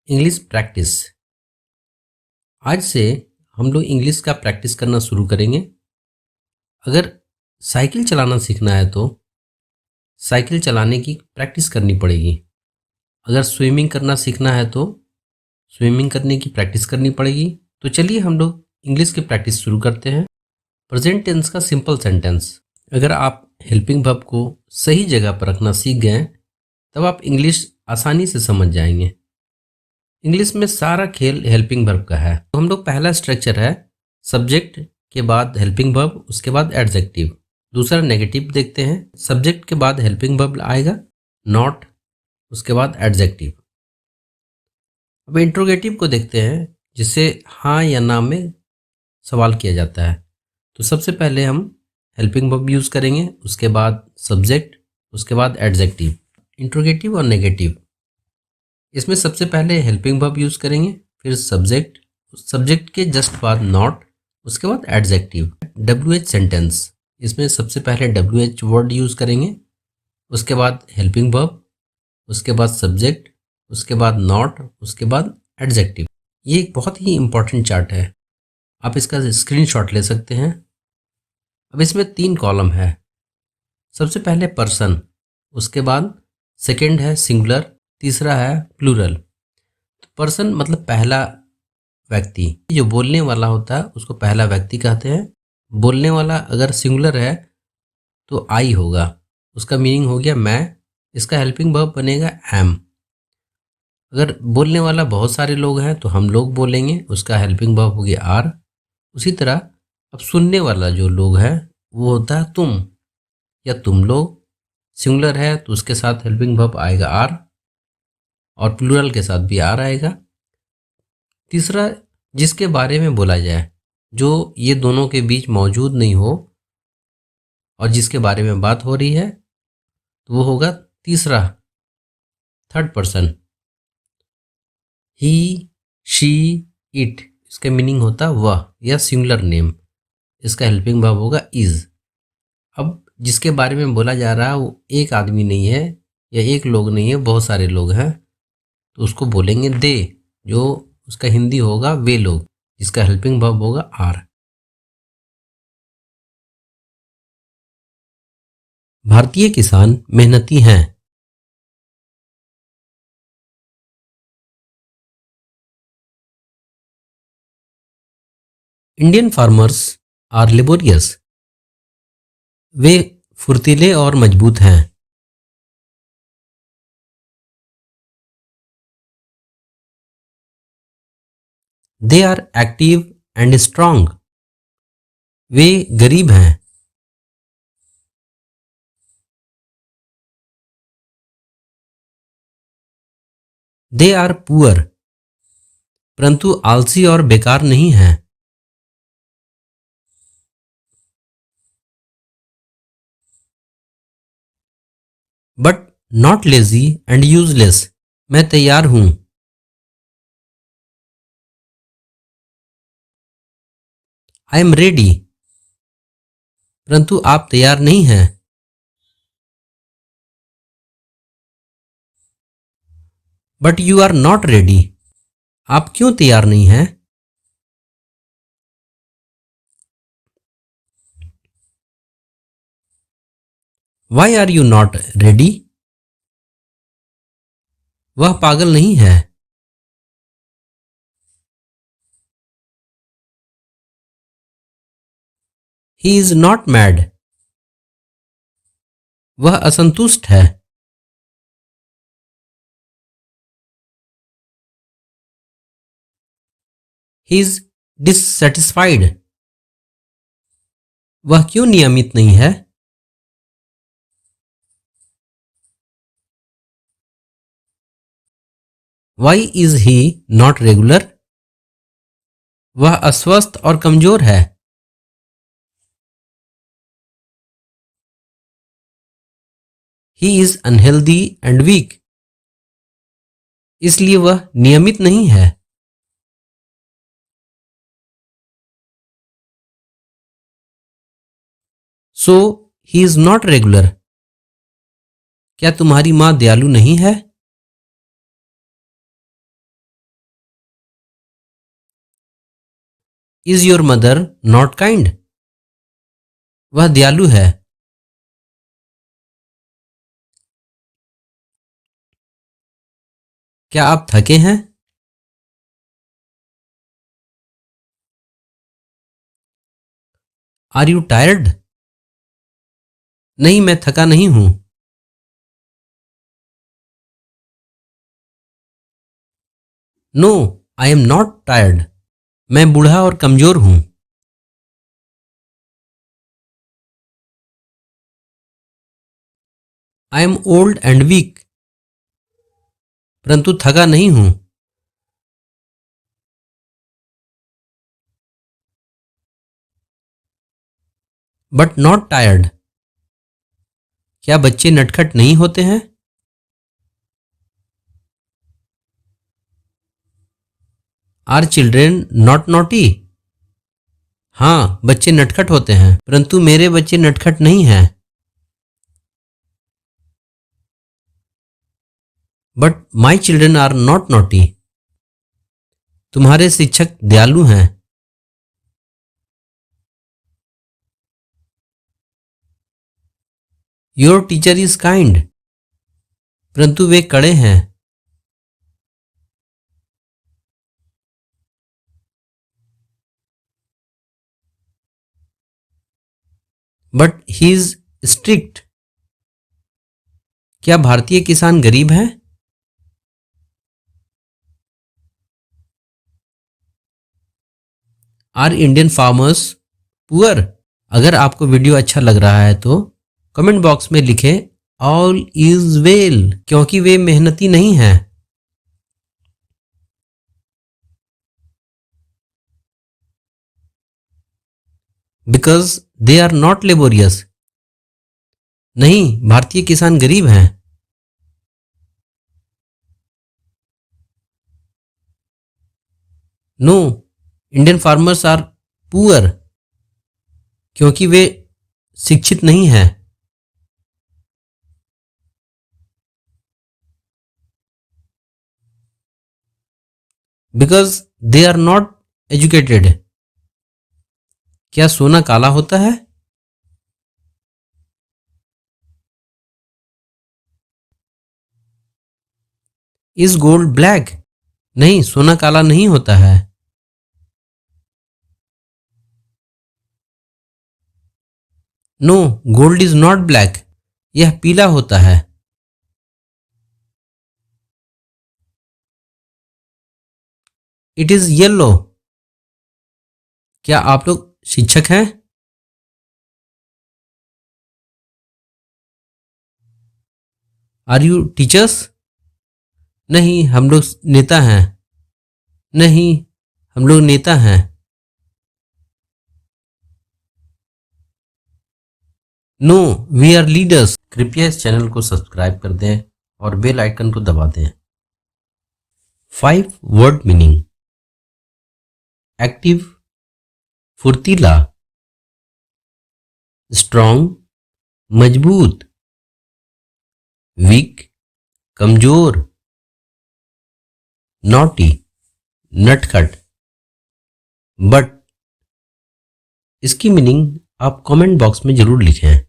English practice. आज से हम लोग इंग्लिश का प्रैक्टिस करना शुरू करेंगे। अगर साइकिल चलाना सीखना है तो साइकिल चलाने की प्रैक्टिस करनी पड़ेगी। अगर स्विमिंग करना सीखना है तो स्विमिंग करने की प्रैक्टिस करनी पड़ेगी। तो चलिए हम लोग इंग्लिश की प्रैक्टिस शुरू करते हैं। प्रेजेंट टेंस का सिंपल सेंटेंस। अगर आप हेल्पिंग वर्ब को सही जगह पर रखना सीख गए तब आप इंग्लिश आसानी से समझ जाएंगे। इंग्लिश में सारा खेल हेल्पिंग वर्ब का है। तो हम लोग पहला स्ट्रक्चर है सब्जेक्ट के बाद हेल्पिंग वर्ब, उसके बाद एडजेक्टिव। दूसरा नेगेटिव देखते हैं। सब्जेक्ट के बाद हेल्पिंग वर्ब आएगा नॉट, उसके बाद एडजेक्टिव। अब इंट्रोगेटिव को देखते हैं जिससे हाँ या ना में सवाल किया जाता है। तो सबसे पहले हम हेल्पिंग वर्ब यूज़ करेंगे, उसके बाद सब्जेक्ट, उसके बाद एडजेक्टिव। इंट्रोगेटिव और नेगेटिव, इसमें सबसे पहले हेल्पिंग वर्ब यूज़ करेंगे, फिर सब्जेक्ट, सब्जेक्ट के जस्ट बाद नॉट, उसके बाद एडजेक्टिव। WH सेंटेंस, इसमें सबसे पहले WH वर्ड यूज़ करेंगे, उसके बाद हेल्पिंग वर्ब, उसके बाद सब्जेक्ट, उसके बाद नॉट, उसके बाद एडजेक्टिव। ये एक बहुत ही इंपॉर्टेंट चार्ट है, आप इसका स्क्रीनशॉट ले सकते हैं। अब इसमें 3 कॉलम है। सबसे पहले पर्सन, उसके बाद सेकंड है सिंगुलर, तीसरा है प्लूरल। पर्सन मतलब पहला व्यक्ति, जो बोलने वाला होता है उसको पहला व्यक्ति कहते हैं। बोलने वाला अगर सिंगुलर है तो आई होगा, उसका मीनिंग हो गया मैं। इसका हेल्पिंग वर्ब बनेगा एम। अगर बोलने वाला बहुत सारे लोग हैं तो हम लोग बोलेंगे, उसका हेल्पिंग वर्ब हो गया आर। उसी तरह अब सुनने वाला जो लोग हैं वो होता है तुम या तुम लोग। सिंगुलर है तो उसके साथ हेल्पिंग वर्ब आएगा आर, और प्लूरल के साथ भी आर आएगा। तीसरा, जिसके बारे में बोला जाए, जो ये दोनों के बीच मौजूद नहीं हो और जिसके बारे में बात हो रही है, तो वो होगा तीसरा, third person. He, she, it, इसका मीनिंग होता वह या सिंगुलर नेम। इसका हेल्पिंग वर्ब होगा इज। अब जिसके बारे में बोला जा रहा है वो एक आदमी नहीं है या एक लोग नहीं है, बहुत सारे लोग हैं, तो उसको बोलेंगे दे, जो उसका हिंदी होगा वे लोग, जिसका हेल्पिंग वर्ब होगा आर। भारतीय किसान मेहनती हैं। Indian farmers are laborious. वे फुर्तीले और मजबूत हैं। They are active and strong. वे गरीब हैं। दे आर पुअर, परंतु आलसी और बेकार नहीं हैं। But not lazy and useless. मैं तैयार हूं। आई एम रेडी, परंतु आप तैयार नहीं हैं। But you are not ready. आप क्यों तैयार नहीं हैं? Why are you not ready? वह पागल नहीं है। He is not mad. वह असंतुष्ट है। He is dissatisfied. वह क्यों नियमित नहीं है? Why is he not regular? वह अस्वस्थ और कमजोर है। He is unhealthy and weak. इसलिए वह नियमित नहीं है। So he is not regular. क्या तुम्हारी मां दयालु नहीं है? Is your mother not kind? वह दयालु है। क्या आप थके हैं? Are you tired? नहीं, मैं थका नहीं हूं। No, I am not tired. मैं बूढ़ा और कमजोर हूं। I am old and weak. परंतु थका नहीं हूं। But not tired. क्या बच्चे नटखट नहीं होते हैं? Are children not naughty? हाँ, बच्चे नटखट होते हैं, परंतु मेरे बच्चे नटखट नहीं हैं। But my children are not naughty. तुम्हारे शिक्षक दयालु हैं। Your teacher is kind. परंतु वे कड़े हैं। But he is strict. क्या भारतीय किसान गरीब हैं? Are Indian farmers poor? अगर आपको वीडियो अच्छा लग रहा है तो कमेंट बॉक्स में लिखें ऑल इज वेल, क्योंकि वे मेहनती नहीं हैं। Because they are not laborious. नहीं, भारतीय किसान गरीब हैं। No, Indian farmers are poor, क्योंकि वे शिक्षित नहीं हैं। Because they are not educated. क्या सोना काला होता है? Is gold black? नहीं, सोना काला नहीं होता है। No, gold is not black. यह पीला होता है। It is yellow. क्या आप लोग शिक्षक हैं? Are you teachers? नहीं, हम लोग नेता हैं। नहीं, हम लोग नेता हैं। No, we are leaders. कृपया इस चैनल को सब्सक्राइब कर दें और बेल आइकन को दबा दें। 5 वर्ड मीनिंग। एक्टिव, फुर्तीला। स्ट्रॉन्ग, मजबूत। वीक, कमजोर। नॉटी, नटखट। बट इसकी मीनिंग आप कमेंट बॉक्स में जरूर लिखें।